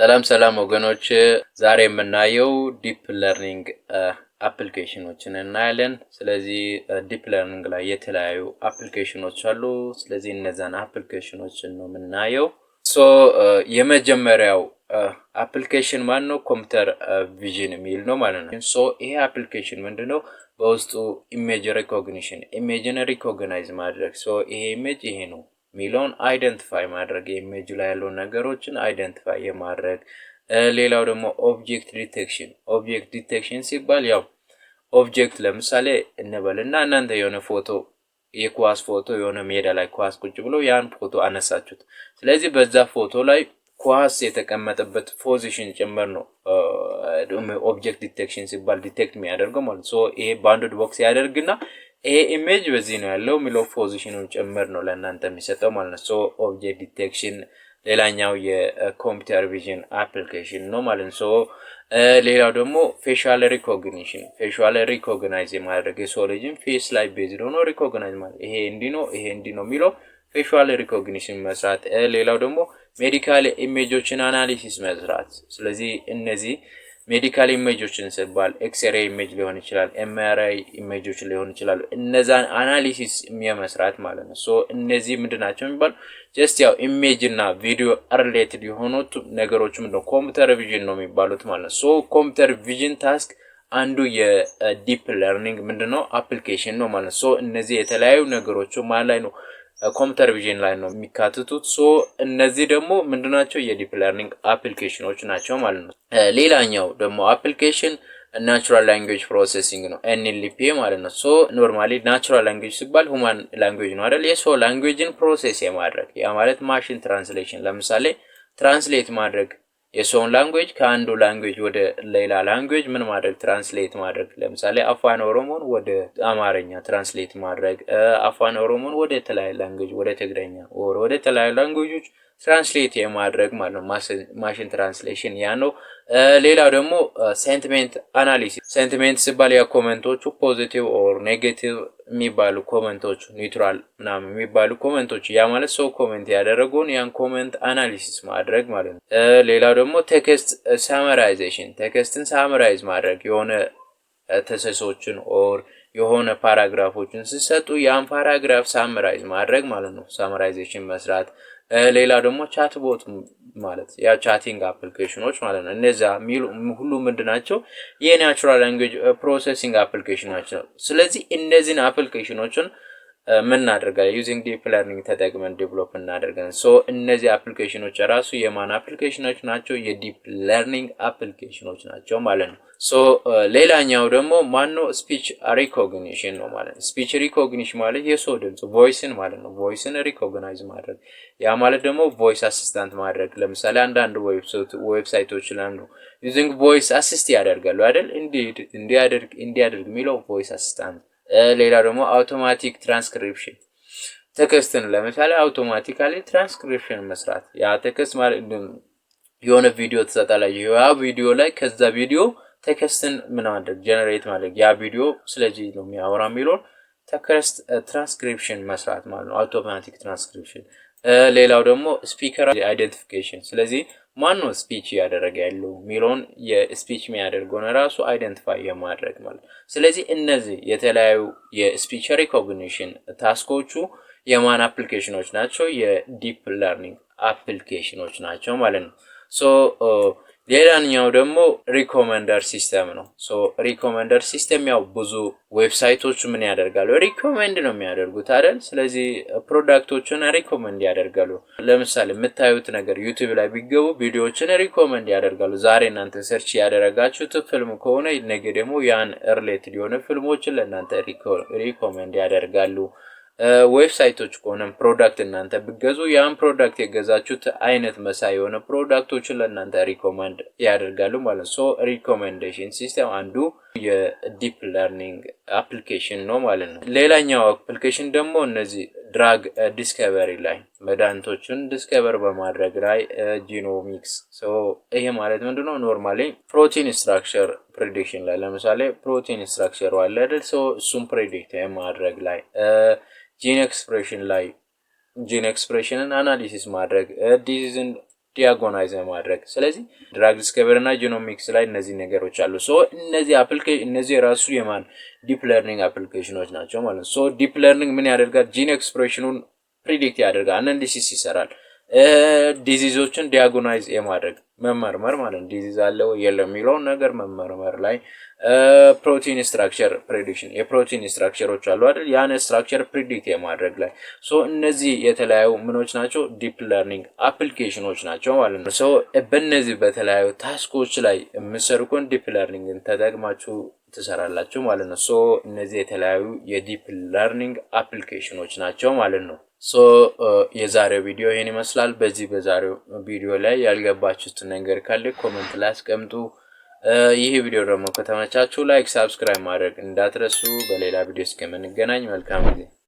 ሰላም ወገኖች ዛሬ የምናየው ዲፕ ለርኒንግ አፕሊኬሽኖችን እናያለን። ስለዚህ ዲፕ ለርኒንግ ላይ የተለያዩ አፕሊኬሽኖች አሉ። ስለዚህ እነዛን አፕሊኬሽኖችን ነው የምናየው። የመጀመሪያው አፕሊኬሽን ማነው? ኮምፒውተር ቪዥን የሚል ነው ማለት ነው። ይሄ አፕሊኬሽን ምንድነው? በውስጡ ኢሜጅ ሪኮግኒሽን ኢሜጅን ሪኮግናይዝ ማድረግ ይሄ ኢሜጅ ይሄ ነው ሚሊዮን አይደንቲፋይ ማድረግ ኢሜጅ ላይ ያለው ነገሮችን አይደንቲፋይ የማድረግ ሌላው ደግሞ ኦብጀክት ዲቴክሽን ሲባል ያው ኦብጀክት ለምሳሌ እንበልና እናንተ የሆነ ፎቶ የኳስ ፎቶ የሆነ ሜዳ ላይ ኳስ ቁጭ ብሎ ያን ፎቶ አነሳችሁት። ስለዚህ በዛ ፎቶ ላይ ኳስ የተቀመጠበት ፖዚሽን ጭምር ነው ኦብጀክት ዲቴክሽን ሲባል ዲቴክት የሚያደርገው ማለት ይሄ ባውንድድ ቦክስ ያደርግና ይሄ ኢሜጅ በዚህ ነው ያለው ሚለው ፖዚሽኑን ጭምር ነው ለእናንተ የሚሰጠው ማለት ነው። ኦብጀክት ዲቴክሽን ሌላኛው የኮምፒውተር ቪዥን አፕሊኬሽን ነው ማለት ነው። ሌላው ደግሞ ፌሻል ሪኮግናይዝ ማድረግ የሰው ልጅን ፌስ ላይ ቤዝድ ሆኖ ሪኮግናይዝ ማለት ይሄ እንዲ ነው ሚለው ፌሻል ሪኮግኒሽን መስራት። ሌላው ደግሞ ሜዲካል ኢሜጆችን አናሊሲስ መስራት። ስለዚህ እነዚህ ሜዲካል ኢሜጆችን ሲባል ኤክስሬ ኢሜጅ ሊሆን ይችላል፣ ኤምአርአይ ኢሜጆች ሊሆን ይችላል። እነዛን አናሊሲስ የሚመስራት ማለት ነው። እነዚህ ምንድናቸው የሚባል ጀስት ያው ኢሜጅ እና ቪዲዮ ሪሌትድ የሆኑት ነገሮች ምንድነው ኮምፒውተር ቪዥን ነው የሚባሉት ማለት ነው። ኮምፒውተር ቪዥን ታስክ አንዱ የዲፕ ለርኒንግ ምንድነው አፕሊኬሽን ነው ማለት ነው። እነዚህ የተለያዩ ነገሮች ማለት ላይ ነው ኮምፒውተር ቪዥን ላይ ነው የሚካተቱት። እነዚህ ደግሞ ምንድናቸው የዲፕ ለርኒንግ አፕሊኬሽኖች ናቸው ማለት ነው። ሌላኛው ደግሞ አፕሊኬሽን ናቹራል ላንጉዌጅ ፕሮሰሲንግ ነው ኤንኤልፒ ማለት ነው። ኖርማሊ ናቹራል ላንጉዌጅ ሲባል ሁማን ላንጉዌጅ ነው አይደል? የሰው ላንጉዌጅን ፕሮሰስ የማድረግ ያ ማለት ማሽን ትራንስሌሽን ለምሳሌ ትራንስሌት ማድረግ የሰውን ላንጉዌጅ ከአንዱ ላንጉዌጅ ወደ ሌላ ላንጉዌጅ ምን ማድረግ ትራንስሌት ማድረግ። ለምሳሌ አፋን ኦሮሞን ወደ አማርኛ ትራንስሌት ማድረግ፣ አፋን ኦሮሞን ወደ ተለያዩ ላንጉዌጅ ወደ ትግረኛ ወደ ተለያዩ ላንጉዌጆች ትራንስሌት የማድረግ ማለት ነው ማሽን ትራንስሌሽን ያ ነው። ሌላው ደግሞ ሴንቲሜንት አናሊሲስ። ሴንቲሜንት ሲባል ያ ኮሜንቶቹ ፖዚቲቭ ኦር ኔጌቲቭ የሚባሉ ኮሜንቶች ኒውትራል ምናምን የሚባሉ ኮሜንቶች ያ ማለት ሰው ኮሜንት ያደረገውን ያን ኮሜንት አናሊሲስ ማድረግ ማለት ነው። ሌላው ደግሞ ቴክስት ሳመራይዜሽን ቴክስትን ሳመራይዝ ማድረግ የሆነ ተሰሶችን ኦር የሆነ ፓራግራፎችን ሲሰጡ ያን ፓራግራፍ ሳመራይዝ ማድረግ ማለት ነው ሳመራይዜሽን መስራት። ሌላ ደግሞ ቻት ቦት ማለት ያ ቻቲንግ አፕሊኬሽኖች ማለት ነው። እነዛ ሁሉ ምንድናቸው የናቹራል ላንጉዌጅ ፕሮሰሲንግ አፕሊኬሽኖች ናቸው። ስለዚህ እነዚህን አፕሊኬሽኖችን ምን እናደርጋለን ዩዚንግ ዲፕ ለርኒንግ ተጠቅመን ዴቨሎፕ እናደርጋለን። እነዚህ አፕሊኬሽኖች ራሱ የማን አፕሊኬሽኖች ናቸው? የዲፕ ለርኒንግ አፕሊኬሽኖች ናቸው ማለት ነው። ሌላኛው ደግሞ ማነው? ስፒች ሪኮግኒሽን ነው ማለት ነው። ስፒች ሪኮግኒሽን ማለት የሰው ድምጽ ቮይስን ማለት ነው። ቮይስን ሪኮግናይዝ ማድረግ ያ ማለት ደግሞ ቮይስ አሲስታንት ማድረግ። ለምሳሌ አንዳንድ ዌብሳይቶች ላይ ነው ዩዚንግ ቮይስ አሲስት ያደርጋሉ አይደል? እንዲያደርግ የሚለው ቮይስ አሲስታንት። ሌላ ደግሞ አውቶማቲክ ትራንስክሪፕሽን ቴክስትን ለምሳሌ አውቶማቲካሊ ትራንስክሪፕሽን መስራት። ያ ቴክስት ማለት የሆነ ቪዲዮ ትሰጣላችሁ። ያ ቪዲዮ ላይ ከዛ ቪዲዮ ቴክስትን ምን ማድረግ ጀነሬት ማድረግ ያ ቪዲዮ ስለዚህ ነው የሚያወራ የሚለውን ቴክስት ትራንስክሪፕሽን መስራት ማለት ነው አውቶማቲክ ትራንስክሪፕሽን። ሌላው ደግሞ ስፒከር አይደንቲፊኬሽን። ስለዚህ ማነው ስፒች ያደረገ ያለው ሚሊዮን የስፒች የሚያደርገው ራሱ አይደንቲፋይ የማድረግ ማለት። ስለዚህ እነዚህ የተለያዩ የስፒች ሪኮግኒሽን ታስኮቹ የማን አፕሊኬሽኖች ናቸው? የዲፕ ለርኒንግ አፕሊኬሽኖች ናቸው ማለት ነው። ሌላኛው ደግሞ ሪኮመንደር ሲስተም ነው። ሪኮመንደር ሲስተም ያው ብዙ ዌብሳይቶች ምን ያደርጋሉ? ሪኮመንድ ነው የሚያደርጉት አይደል? ስለዚህ ፕሮዳክቶችን ሪኮመንድ ያደርጋሉ። ለምሳሌ የምታዩት ነገር ዩቲዩብ ላይ ቢገቡ ቪዲዮዎችን ሪኮመንድ ያደርጋሉ። ዛሬ እናንተ ሰርች ያደረጋችሁት ፊልም ከሆነ ነገ ደግሞ ያን ሪሌትድ የሆነ ፊልሞችን ለእናንተ ሪኮመንድ ያደርጋሉ። ዌብሳይቶች ከሆነ ፕሮዳክት እናንተ ብገዙ ያን ፕሮዳክት የገዛችሁት አይነት መሳይ የሆነ ፕሮዳክቶችን ለእናንተ ሪኮመንድ ያደርጋሉ ማለት ነው። ሪኮመንዴሽን ሲስተም አንዱ የዲፕ ለርኒንግ አፕሊኬሽን ነው ማለት ነው። ሌላኛው አፕሊኬሽን ደግሞ እነዚህ ድራግ ዲስከቨሪ ላይ መድኃኒቶችን ዲስከቨር በማድረግ ላይ ጂኖሚክስ። ይሄ ማለት ምንድነው? ኖርማሊ ፕሮቲን ስትራክቸር ፕሬዲክሽን ላይ ለምሳሌ ፕሮቲን ስትራክቸር አለ አይደል? እሱም ፕሬዲክት የማድረግ ላይ ጂን ኤክስፕሬሽንን አናሊሲስ ማድረግ ዲያጎናይዝ ማድረግ። ስለዚህ ድራግ ዲስከቨሪ እና ጂኖሚክስ ላይ እነዚህ ነገሮች አሉ። ሶ እነዚህ የራሱ የማን ዲፕ ለርኒንግ አፕሊኬሽኖች ናቸው ማለት ነው። ሶ ዲፕ ለርኒንግ ምን ያደርጋል? ጂን ኤክስፕሬሽኑን ፕሪዲክት ያደርጋል፣ አናሊሲስ ይሰራል፣ ዲዚዞችን ዲያጎናይዝ የማድረግ መመርመር ማለት ነው። ዲዚዝ አለ ወይ የለም የሚለውን ነገር መመርመር ላይ ፕሮቲን ስትራክቸር ፕሬዲክሽን የፕሮቲን ስትራክቸሮች አሉ አይደል? ያን ስትራክቸር ፕሪዲክት የማድረግ ላይ ሶ እነዚህ የተለያዩ ምኖች ናቸው ዲፕ ለርኒንግ አፕሊኬሽኖች ናቸው ማለት ነው። ሶ በእነዚህ በተለያዩ ታስኮች ላይ የምትሰሩ ከሆነ ዲፕ ለርኒንግን ተጠቅማችሁ ትሰራላችሁ ማለት ነው። ሶ እነዚህ የተለያዩ የዲፕ ለርኒንግ አፕሊኬሽኖች ናቸው ማለት ነው። ሶ የዛሬው ቪዲዮ ይሄን ይመስላል። በዛሬው ቪዲዮ ላይ ያልገባችሁት ነገር ካለ ኮሜንት ላይ አስቀምጡ። ይህ ቪዲዮ ደግሞ ከተመቻችሁ ላይክ፣ ሰብስክራይብ ማድረግ እንዳትረሱ። በሌላ ቪዲዮ እስከምንገናኝ መልካም ጊዜ